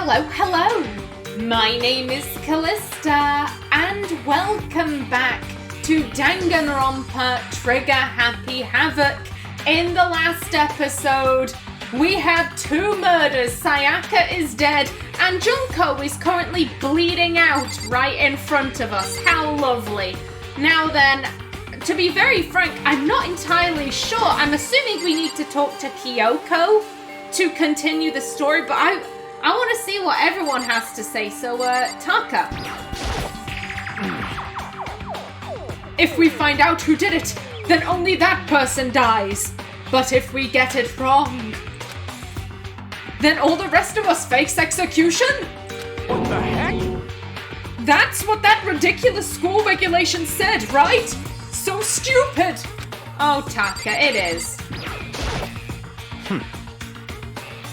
Hello! My name is Callista, and welcome back to Danganronpa Trigger Happy Havoc. In the last episode, we have 2 murders. Sayaka is dead, and Junko is currently bleeding out right in front of us. How lovely. Now then, to be very frank, I'm not entirely sure. I'm assuming we need to talk to Kyoko to continue the story, but I want to see what everyone has to say, so, Taka. If we find out who did it, then only that person dies. But if we get it wrong, then all the rest of us face execution? What the heck? That's what that ridiculous school regulation said, right? So stupid! Oh, Taka, it is.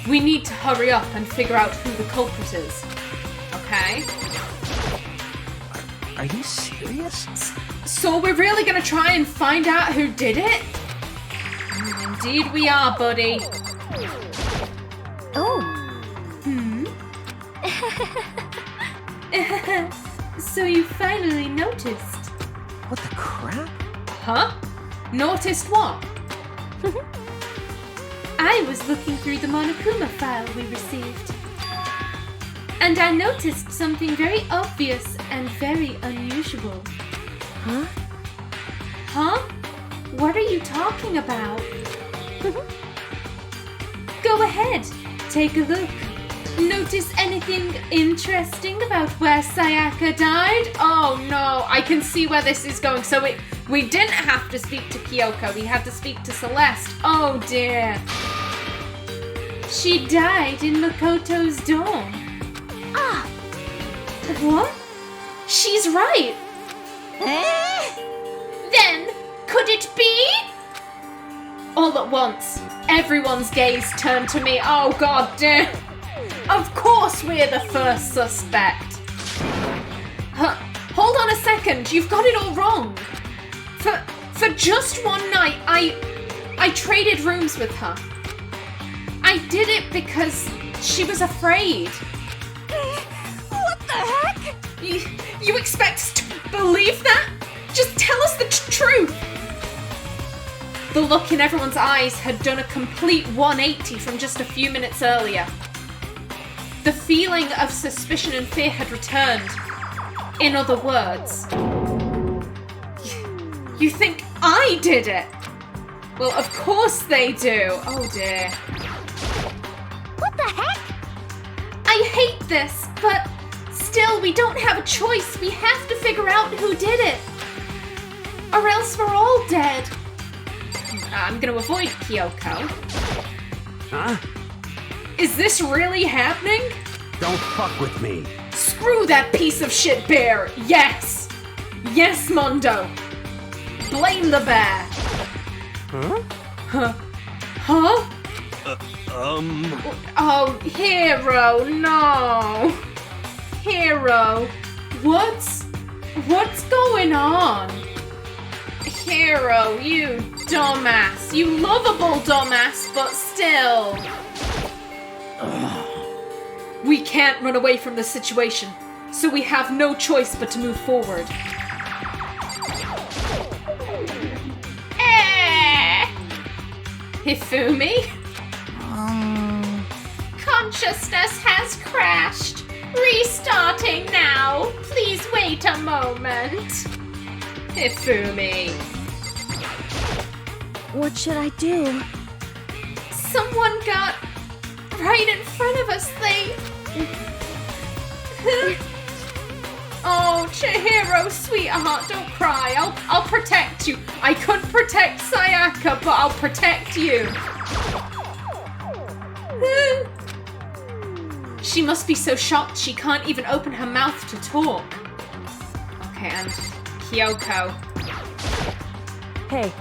We need to hurry up and figure out who the culprit is. Okay? Are you serious? So we're really gonna try and find out who did it? Indeed we are, buddy. Oh. So you finally noticed. What the crap? Huh? Noticed what? I was looking through the Monokuma file we received. And I noticed something very obvious and very unusual. Huh? Huh? What are you talking about? Go ahead, take a look. Notice anything interesting about where Sayaka died? Oh no, I can see where this is going. So we didn't have to speak to Kyoko, we had to speak to Celeste. Oh dear. She died in Makoto's dorm. Ah! What? She's right! Then, could it be? All at once, everyone's gaze turned to me. Oh god damn. Of course we're the first suspect. Hold on a second, you've got it all wrong. For just one night, I traded rooms with her. I did it because she was afraid. What the heck? You expect us to believe that? Just tell us the truth. The look in everyone's eyes had done a complete 180 from just a few minutes earlier. The feeling of suspicion and fear had returned. In other words, you think I did it? Well, of course they do. Oh dear. What the heck? I hate this, but still, we don't have a choice. We have to figure out who did it. Or else we're all dead. I'm gonna avoid Kyoko. Huh? Is this really happening? Don't fuck with me. Screw that piece of shit bear. Yes. Yes, Mondo. Blame the bear. Huh? Huh? Oh, Hero, no. Hero, what's going on? Hero, you dumbass. You lovable dumbass, but still. We can't run away from the situation, so we have no choice but to move forward. Hifumi? Consciousness has crashed. Restarting now. Please wait a moment. Hifumi. What should I do? Someone got right in front of us. They... Oh, Chihiro, sweetheart, don't cry. I'll protect you. I could protect Sayaka, but I'll protect you. She must be so shocked she can't even open her mouth to talk. Okay, and Kyoko. Hey.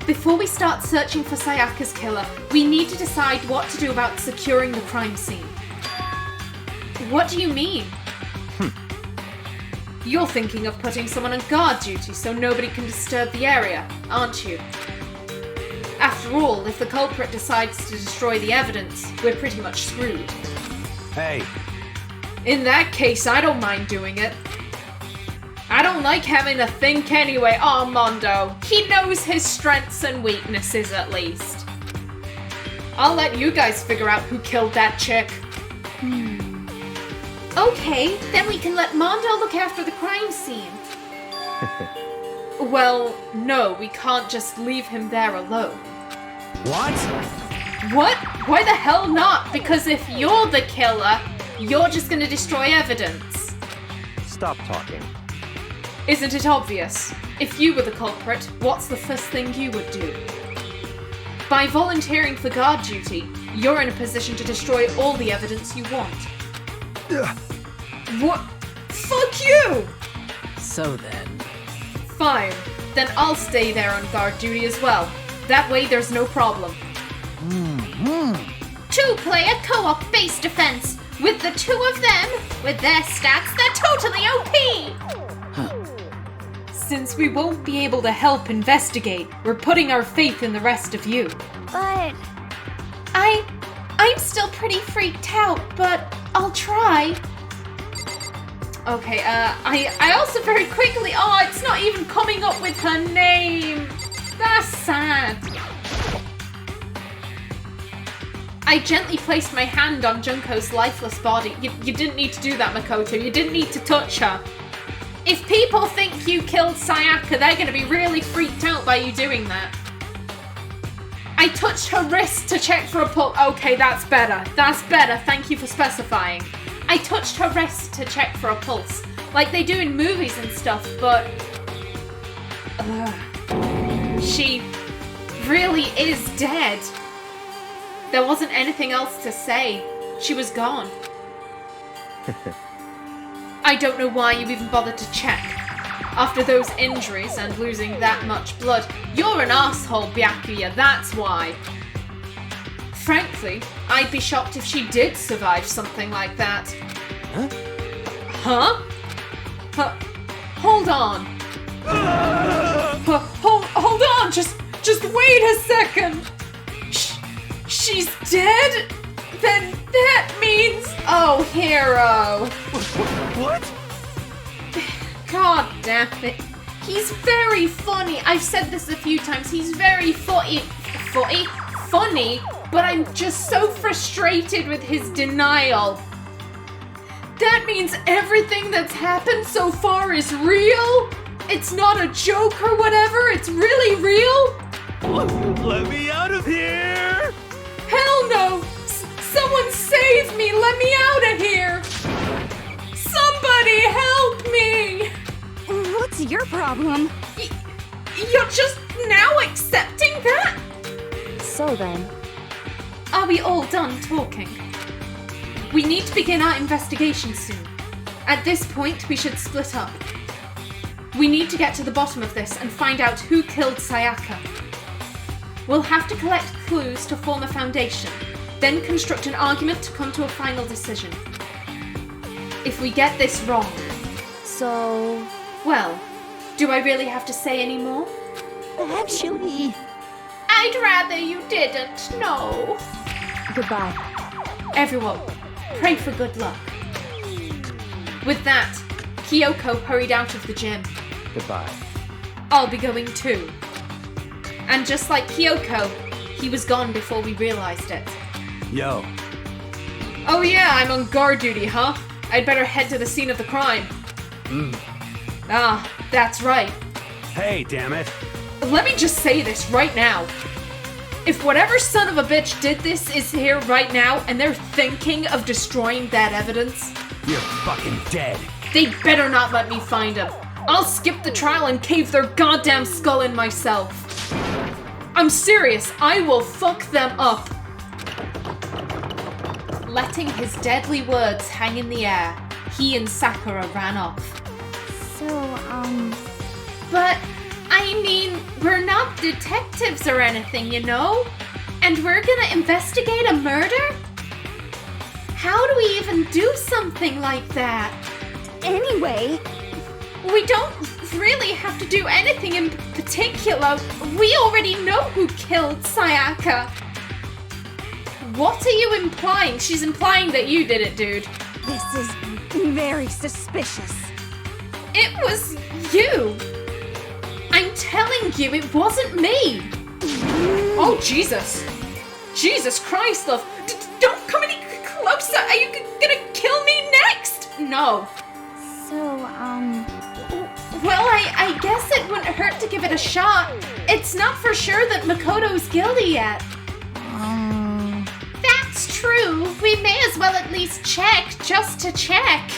Before we start searching for Sayaka's killer, we need to decide what to do about securing the crime scene. What do you mean? You're thinking of putting someone on guard duty so nobody can disturb the area, aren't you? After After all, if the culprit decides to destroy the evidence, we're pretty much screwed. Hey, In that case, I don't mind doing it. I don't like having to think anyway. Oh, Mondo. He knows his strengths and weaknesses at least. I'll let you guys figure out who killed that chick. Okay, then we can let Mondo look after the crime scene. Well, no, we can't just leave him there alone. what? What? Why the hell not? Because if you're the killer, you're just gonna destroy evidence. Stop talking. Isn't it obvious? If you were the culprit, what's the first thing you would do? By volunteering for guard duty, you're in a position to destroy all the evidence you want. What? Fuck you! So then... Fine. Then I'll stay there on guard duty as well. That way there's no problem. Two-player co-op base defense. With the two of them, with their stats, they're totally OP! Since we won't be able to help investigate, we're putting our faith in the rest of you. But... I'm still pretty freaked out, but I'll try. Okay, I also very quickly... Oh, it's not even coming up with her name! That's sad. I gently placed my hand on Junko's lifeless body. You didn't need to do that, Makoto. You didn't need to touch her. If people think you killed Sayaka, they're gonna be really freaked out by you doing that. I touched her wrist to check for a pulse. Okay, that's better. That's better. Thank you for specifying. I touched her wrist to check for a pulse, like they do in movies and stuff, but... she really is dead. There wasn't anything else to say. She was gone. I don't know why you even bothered to check. After those injuries and losing that much blood, you're an asshole, Byakuya, that's why. Frankly, I'd be shocked if she did survive something like that. Huh? Hold on. Hold on, just wait a second. She's dead? Then that means... Oh, hero. What? God damn it. He's very funny. I've said this a few times. He's very funny, but I'm just so frustrated with his denial. That means everything that's happened so far is real? It's not a joke or whatever? It's really real? Let me out of here! Hell no! Someone save me! Let me out of here! Somebody help me! What's your problem? You're just now accepting that? So then... Are we all done talking? We need to begin our investigation soon. At this point, we should split up. We need to get to the bottom of this and find out who killed Sayaka. We'll have to collect clues to form a foundation, then construct an argument to come to a final decision. If we get this wrong... So... Well, do I really have to say any more? Actually... I'd rather you didn't, no. Goodbye. Everyone, pray for good luck. With that, Kyoko hurried out of the gym. Goodbye. I'll be going too. And just like Kyoko, he was gone before we realized it. Yo, Oh yeah, I'm on guard duty, huh? I'd better head to the scene of the crime. Ah, that's right. hey, damn it. Let me just say this right now. If whatever son of a bitch did this is here right now and they're thinking of destroying that evidence, You're fucking dead. they better not let me find him. I'll skip the trial and cave their goddamn skull in myself. I'm serious, I will fuck them up. Letting his deadly words hang in the air, he and Sakura ran off. So, But, I mean, we're not detectives or anything, you know? And we're gonna investigate a murder? How do we even do something like that? anyway... We don't don't really have to do anything in particular. We already know who killed Sayaka. What are you implying? She's implying that you did it, dude. This is very suspicious. It was you. I'm telling you, it wasn't me. Oh, Jesus. Jesus Christ, love. Don't come any closer. Are you gonna kill me next? No. So, Well, I guess it wouldn't hurt to give it a shot. It's not for sure that Makoto's guilty yet. That's true. We may as well at least check, just to check.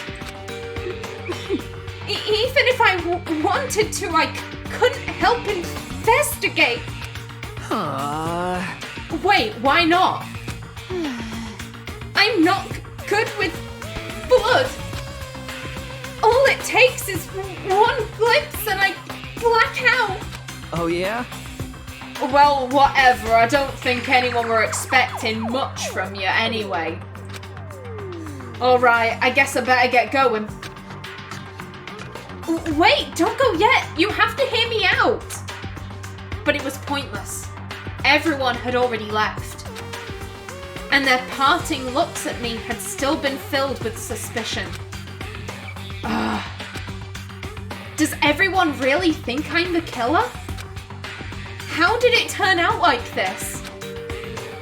Even if I wanted to, I couldn't help investigate. Wait, why not? I'm not good with blood. All it takes is one glimpse and I black out. Oh yeah? Well, whatever. I don't think anyone were expecting much from you anyway. Alright, I guess I better get going. Wait, don't go yet. You have to hear me out. But it was pointless. Everyone had already left. And their parting looks at me had still been filled with suspicion. Does everyone really think I'm the killer? How did it turn out like this?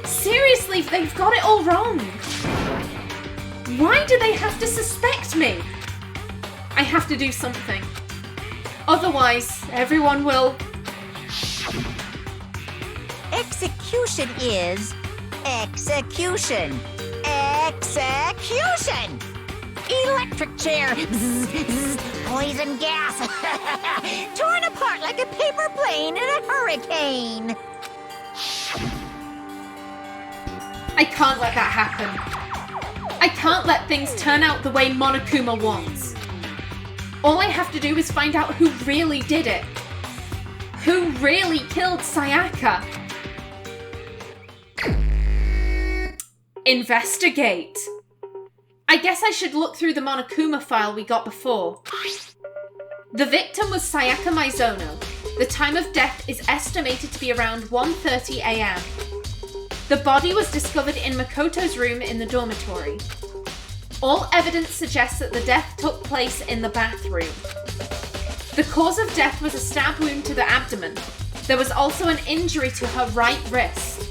Seriously, they've got it all wrong. Why do they have to suspect me? I have to do something. Otherwise, everyone will... execution is execution. Execution! Electric chair. Bzz, bzz, poison gas. Torn apart like a paper plane in a hurricane. I can't let that happen. I can't let things turn out the way Monokuma wants. All I have to do is find out who really did it. Who really killed Sayaka. Investigate. I guess I should look through the Monokuma file we got before. The victim was Sayaka Maizono. The time of death is estimated to be around 1:30 a.m. The body was discovered in Makoto's room in the dormitory. All evidence suggests that the death took place in the bathroom. The cause of death was a stab wound to the abdomen. There was also an injury to her right wrist.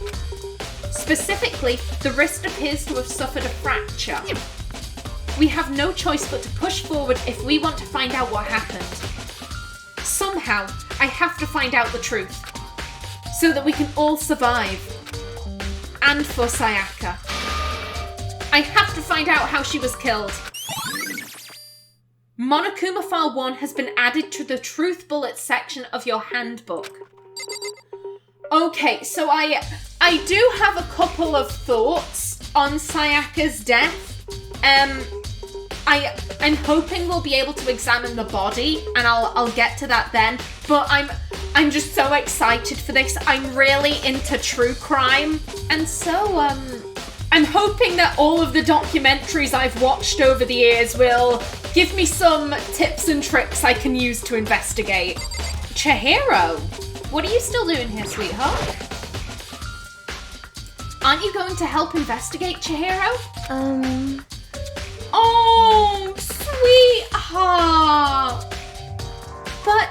Specifically, the wrist appears to have suffered a fracture. We have no choice but to push forward if we want to find out what happened. Somehow, I have to find out the truth, so that we can all survive. And for Sayaka. I have to find out how she was killed. Monokuma File 1 has been added to the Truth Bullets section of your handbook. Okay, so I do have a couple of thoughts on Sayaka's death. I'm hoping we'll be able to examine the body, and I'll get to that then. But I'm just so excited for this. I'm really into true crime, and so I'm hoping that all of the documentaries I've watched over the years will give me some tips and tricks I can use to investigate. Chihiro, what are you still doing here, sweetheart? Aren't you going to help investigate, Chihiro? Oh, sweetheart! But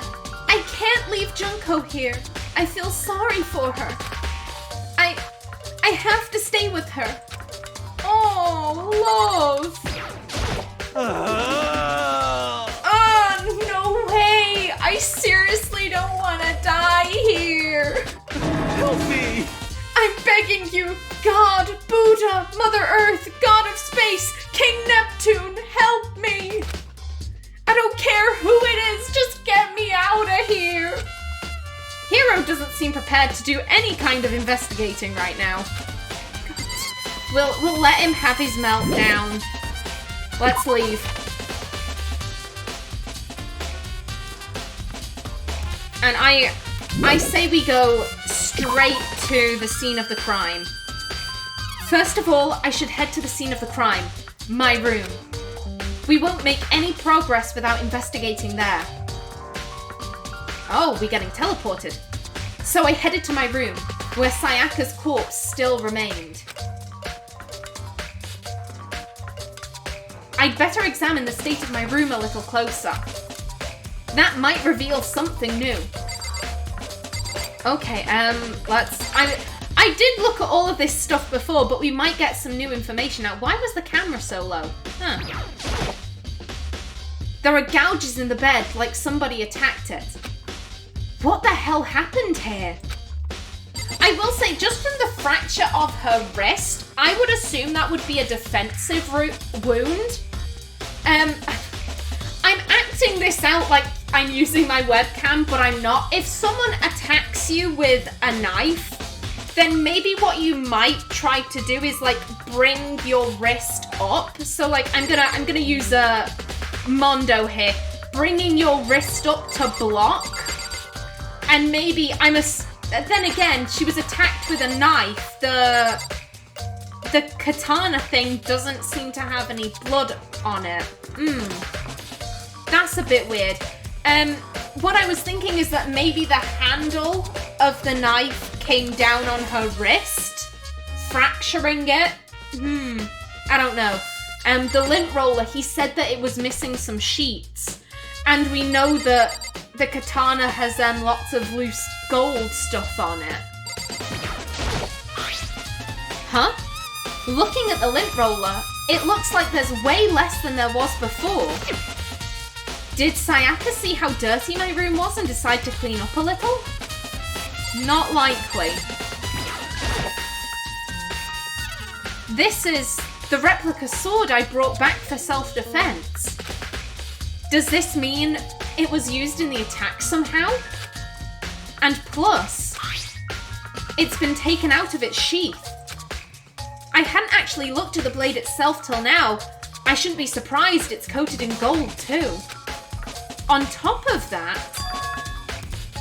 I can't leave Junko here. I feel sorry for her. I have to stay with her. Oh, love! No way! I seriously don't want to die here. Help me! I'm begging you, God, Buddha, Mother Earth, God of Space, King Neptune, help me! I don't care who it is, just get me out of here! Hiro doesn't seem prepared to do any kind of investigating right now. We'll let him have his meltdown. Let's leave. And I say we go straight to the scene of the crime. First of all, I should head to the scene of the crime, my room. We won't make any progress without investigating there. Oh, we're getting teleported. So I headed to my room, where Sayaka's corpse still remained. I'd better examine the state of my room a little closer. That might reveal something new. Okay, I did look at all of this stuff before, but we might get some new information out. Why was the camera so low? Huh. There are gouges in the bed, like somebody attacked it. What the hell happened here? I will say, just from the fracture of her wrist, I would assume that would be a defensive wound. I'm acting this out like I'm using my webcam, but I'm not. If someone attacks you with a knife, then maybe what you might try to do is like bring your wrist up. So like I'm gonna use a Mondo here, bringing your wrist up to block, and maybe then again, she was attacked with a knife. The katana thing doesn't seem to have any blood on it. That's a bit weird. What I was thinking is that maybe the handle of the knife came down on her wrist, fracturing it. I don't know. The lint roller, he said that it was missing some sheets. And we know that the katana has lots of loose gold stuff on it. Huh? Looking at the lint roller, it looks like there's way less than there was before. Did Sayaka see how dirty my room was and decide to clean up a little? Not likely. This is the replica sword I brought back for self-defense. Does this mean it was used in the attack somehow? And plus, it's been taken out of its sheath. I hadn't actually looked at the blade itself till now. I shouldn't be surprised it's coated in gold too. On top of that,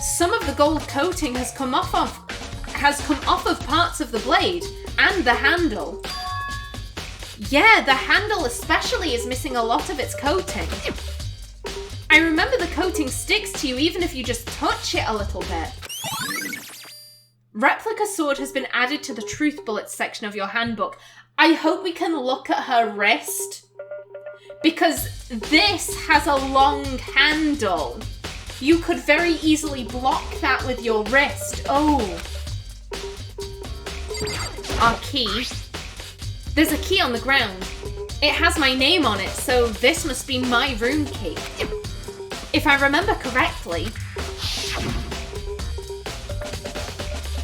some of the gold coating has come off of parts of the blade and the handle. Yeah, the handle especially is missing a lot of its coating. I remember the coating sticks to you even if you just touch it a little bit. Replica sword has been added to the truth bullets section of your handbook. I hope we can look at her wrist, because this has a long handle. You could very easily block that with your wrist. Oh. Our key. There's a key on the ground. It has my name on it, so this must be my room key. If I remember correctly.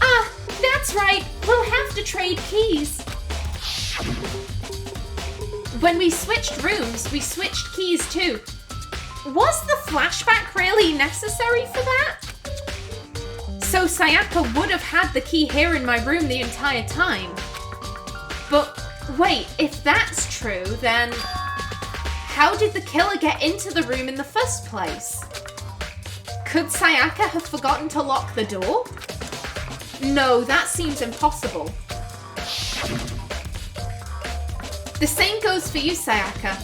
Ah, that's right. We'll have to trade keys. When we switched rooms, we switched keys too. Was the flashback really necessary for that? So Sayaka would have had the key here in my room the entire time. But wait, if that's true, then how did the killer get into the room in the first place? Could Sayaka have forgotten to lock the door? No, that seems impossible. The same goes for you, Sayaka.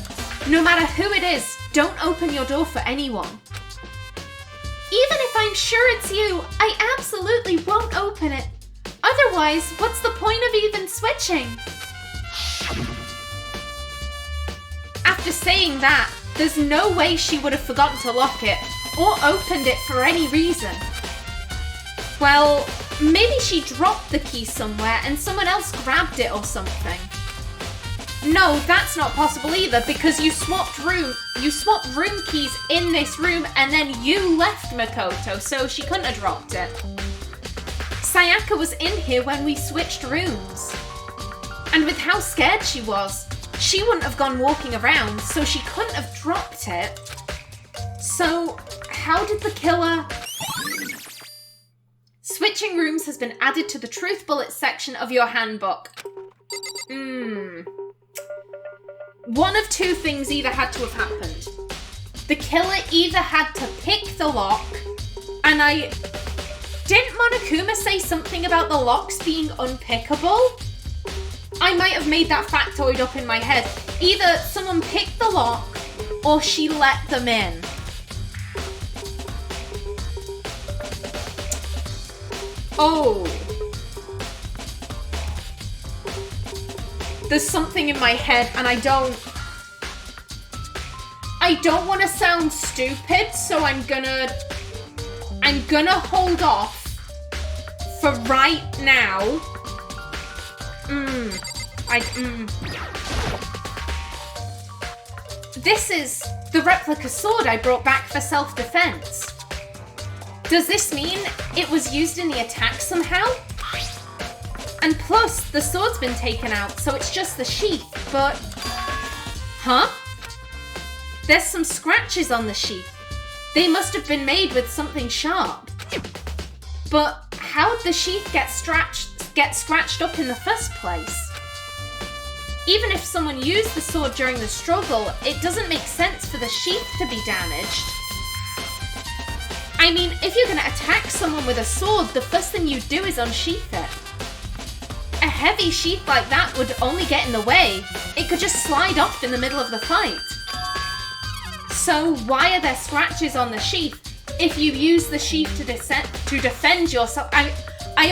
No matter who it is, don't open your door for anyone. Even if I'm sure it's you, I absolutely won't open it. Otherwise, what's the point of even switching? After saying that, there's no way she would have forgotten to lock it, or opened it for any reason. Well, maybe she dropped the key somewhere and someone else grabbed it or something. No, that's not possible either, because you swapped room keys in this room and then you left Makoto, so she couldn't have dropped it. Sayaka was in here when we switched rooms. And with how scared she was, she wouldn't have gone walking around, so she couldn't have dropped it. So, how did the killer... Switching rooms has been added to the truth bullet section of your handbook. One of two things either had to have happened. The killer either had to pick the lock, and didn't Monokuma say something about the locks being unpickable? I might have made that factoid up in my head. Either someone picked the lock, or she let them in. Oh. There's something in my head and I don't want to sound stupid, so I'm gonna hold off for right now. This is the replica sword I brought back for self-defense. Does this mean it was used in the attack somehow? And plus, the sword's been taken out, so it's just the sheath, but... Huh? There's some scratches on the sheath. They must have been made with something sharp. But how'd the sheath get scratched up in the first place? Even if someone used the sword during the struggle, it doesn't make sense for the sheath to be damaged. I mean, if you're gonna attack someone with a sword, the first thing you'd do is unsheath it. A heavy sheath like that would only get in the way. It could just slide off in the middle of the fight. So why are there scratches on the sheath if you use the sheath to defend yourself? I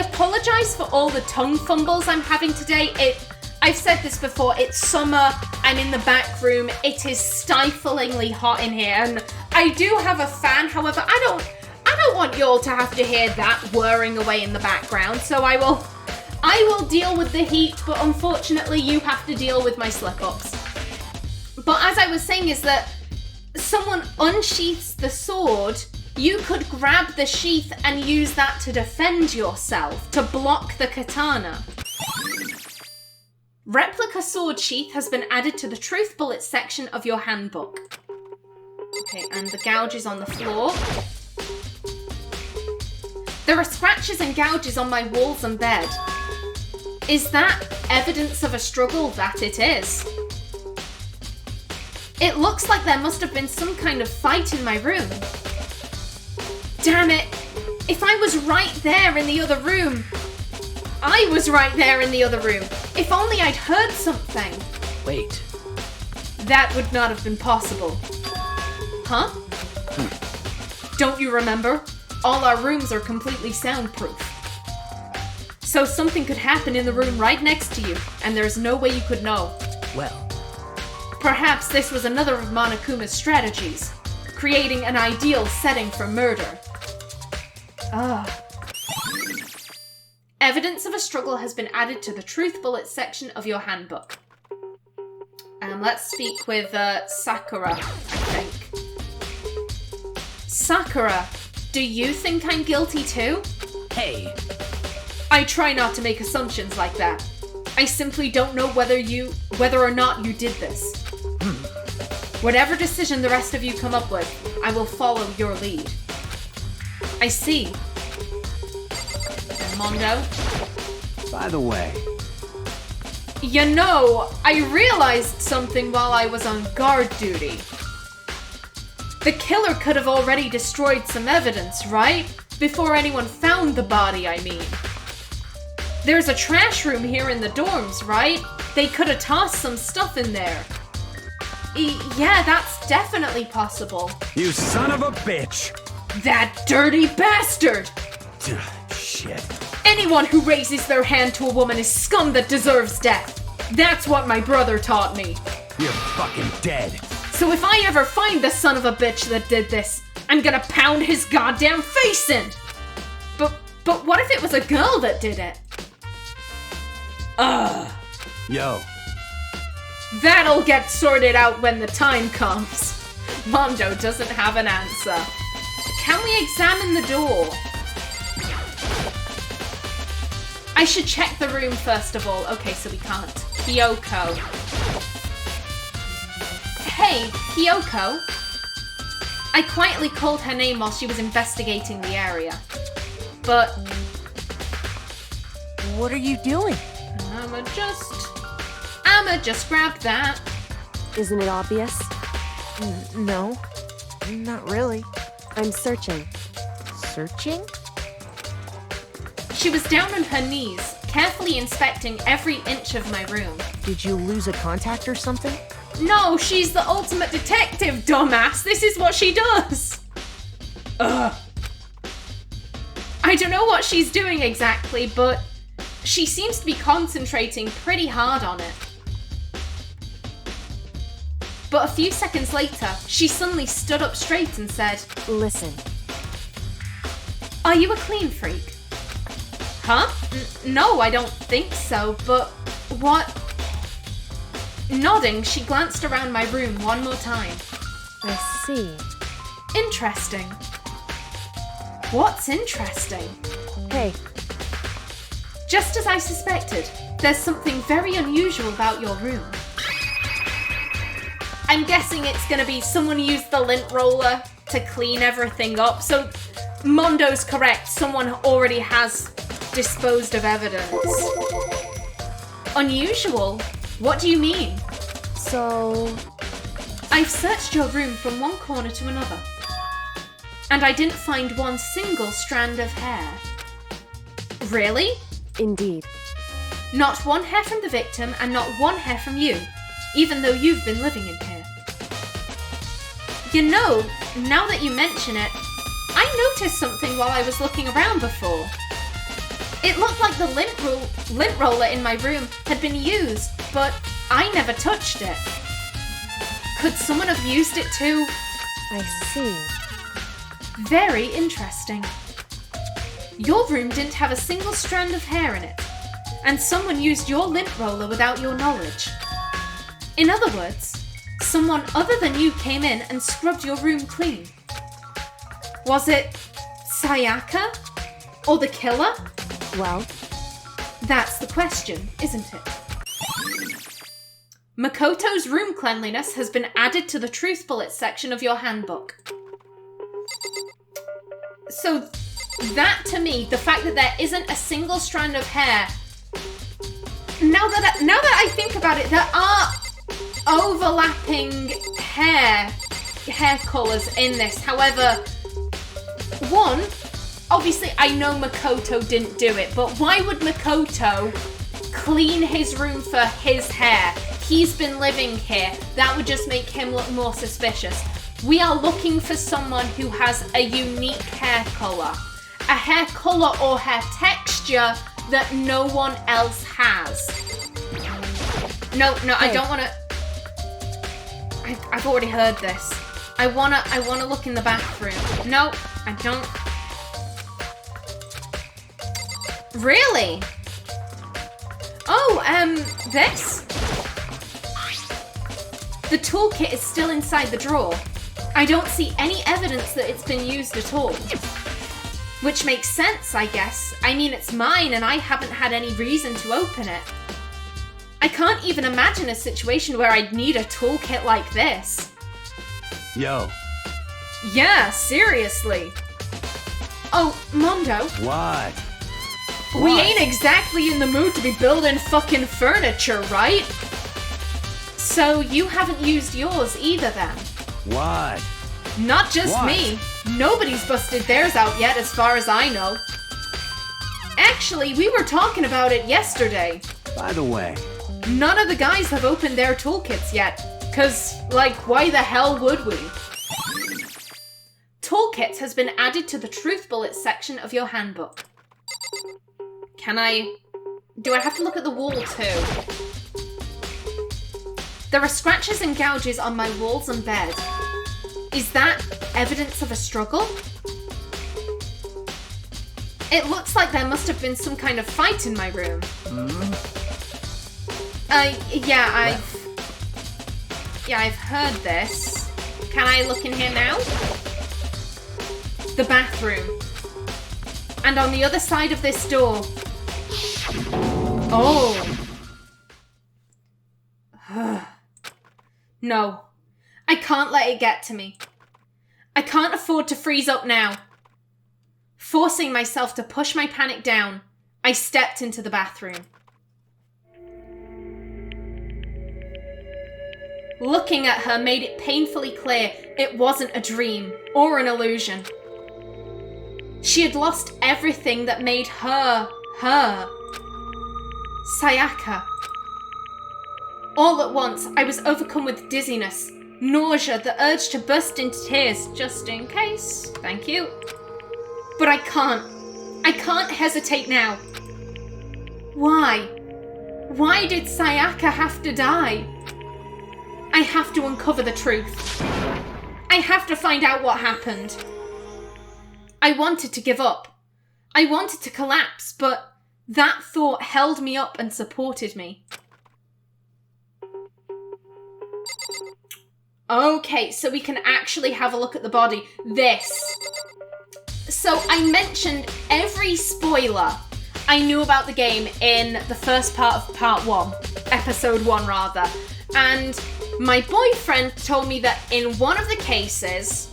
apologize for all the tongue fumbles I'm having today. I've said this before, it's summer, I'm in the back room, it is stiflingly hot in here, and I do have a fan, however, I don't want you all to have to hear that whirring away in the background, so I will deal with the heat, but unfortunately you have to deal with my slip-ups. But as I was saying is that someone unsheaths the sword, you could grab the sheath and use that to defend yourself, to block the katana. Replica sword sheath has been added to the truth bullets section of your handbook. Okay, and the gouge is on the floor. There are scratches and gouges on my walls and bed. Is that evidence of a struggle? That it is. It looks like there must have been some kind of fight in my room. Damn it! If I was right there in the other room! I was right there in the other room! If only I'd heard something! Wait. That would not have been possible. Huh? Don't you remember? All our rooms are completely soundproof. So something could happen in the room right next to you, and there's no way you could know. Well. Perhaps this was another of Monokuma's strategies, creating an ideal setting for murder. Evidence of a struggle has been added to the truth bullets section of your handbook. Let's speak with Sakura, I think. Sakura, do you think I'm guilty too? Hey. I try not to make assumptions like that. I simply don't know whether or not you did this. Whatever decision the rest of you come up with, I will follow your lead. I see. Mondo? By the way. You know, I realized something while I was on guard duty. The killer could have already destroyed some evidence, right? Before anyone found the body, I mean. There's a trash room here in the dorms, right? They could have tossed some stuff in there. Yeah, that's definitely possible. You son of a bitch! That dirty bastard! Shit. Anyone who raises their hand to a woman is scum that deserves death. That's what my brother taught me. You're fucking dead. So if I ever find the son of a bitch that did this, I'm gonna pound his goddamn face in! But what if it was a girl that did it? Yo. That'll get sorted out when the time comes. Mondo doesn't have an answer. Can we examine the door? I should check the room first of all. Okay, so we can't. Kyoko. Hey, Kyoko. I quietly called her name while she was investigating the area. But... What are you doing? I'ma just grab that. Isn't it obvious? No, not really. I'm searching. Searching? She was down on her knees, carefully inspecting every inch of my room. Did you lose a contact or something? No, she's the ultimate detective, dumbass. This is what she does. I I don't know what she's doing exactly, but she seems to be concentrating pretty hard on it. But a few seconds later, she suddenly stood up straight and said, Listen. "Are you a clean freak?" Huh? No, I don't think so, but what? Nodding, she glanced around my room one more time. I see. Interesting. What's interesting? Hey, Just as I suspected, there's something very unusual about your room. I'm guessing it's gonna be someone used the lint roller to clean everything up, so Mondo's correct, someone already has disposed of evidence. Unusual? What do you mean? so... I've searched your room from one corner to another, and I didn't find one single strand of hair. Really? Indeed. Not one hair from the victim and not one hair from you, even though you've been living in here. You know, now that you mention it, I noticed something while I was looking around before. It looked like the lint roller in my room had been used, but I never touched it. Could someone have used it too? I see. Very interesting. Your room didn't have a single strand of hair in it, and someone used your lint roller without your knowledge. In other words, someone other than you came in and scrubbed your room clean. Was it Sayaka? Or the killer? Well, That's the question, isn't it? Makoto's room cleanliness has been added to the truth bullets section of your handbook. So that, to me, the fact that there isn't a single strand of hair, now that I think about it, there are overlapping hair colours in this. However, one, obviously I know Makoto didn't do it, but why would Makoto clean his room for his hair? He's been living here. That would just make him look more suspicious. We are looking for someone who has a unique hair colour. A hair colour or hair texture that no one else has. No, I don't want to... I've already heard this. I wanna look in the bathroom. No, I don't... Really? Oh, this? The toolkit is still inside the drawer. I don't see any evidence that it's been used at all. Which makes sense, I guess. I mean, it's mine and I haven't had any reason to open it. I can't even imagine a situation where I'd need a toolkit like this. Yo. Yeah, seriously. Oh, Mondo. What? We ain't exactly in the mood to be building fucking furniture, right? So you haven't used yours either then? What? Not just What? me. Nobody's busted theirs out yet as far as I know. Actually, we were talking about it yesterday. By the way, None of the guys have opened their toolkits yet. Cause, like, why the hell would we? Toolkits has been added to the truth bullets section of your handbook. Do I have to look at the wall too? There are scratches and gouges on my walls and bed. Is that evidence of a struggle? It looks like there must have been some kind of fight in my room. I've heard this. Can I look in here now? The bathroom. And on the other side of this door. Oh. No. I can't let it get to me. I can't afford to freeze up now. Forcing myself to push my panic down, I stepped into the bathroom. Looking at her made it painfully clear it wasn't a dream or an illusion. She had lost everything that made her, her. Sayaka. All at once, I was overcome with dizziness, nausea, the urge to burst into tears, just in case. Thank you. But I can't. I can't hesitate now. Why? Why did Sayaka have to die? I have to uncover the truth. I have to find out what happened. I wanted to give up. I wanted to collapse, but that thought held me up and supported me. Okay, so we can actually have a look at the body. This. So I mentioned every spoiler I knew about the game in the first part of part 1. Episode 1, rather. And my boyfriend told me that in one of the cases,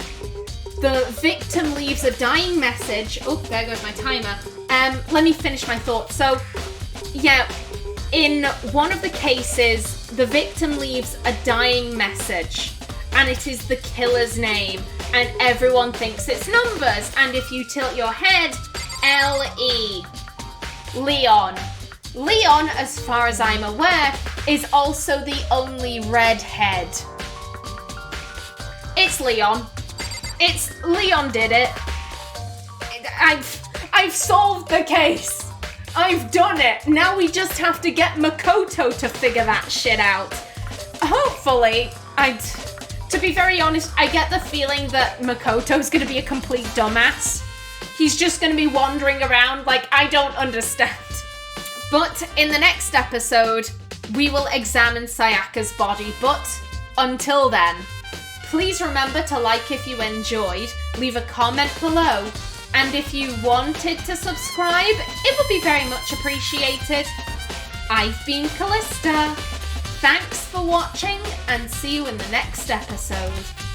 the victim leaves a dying message. Oh, there goes my timer. Let me finish my thought. So, yeah, in one of the cases, the victim leaves a dying message, and it is the killer's name, and everyone thinks it's numbers. And if you tilt your head, L-E, Leon. Leon, as far as I'm aware, is also the only redhead. It's Leon. Leon did it. I've solved the case. I've done it. Now we just have to get Makoto to figure that shit out. Hopefully, to be very honest, I get the feeling that Makoto's gonna be a complete dumbass. He's just gonna be wandering around like, I don't understand. But in the next episode, we will examine Sayaka's body. But until then, please remember to like if you enjoyed, leave a comment below, and if you wanted to subscribe, it would be very much appreciated. I've been Kallista. Thanks for watching, and see you in the next episode.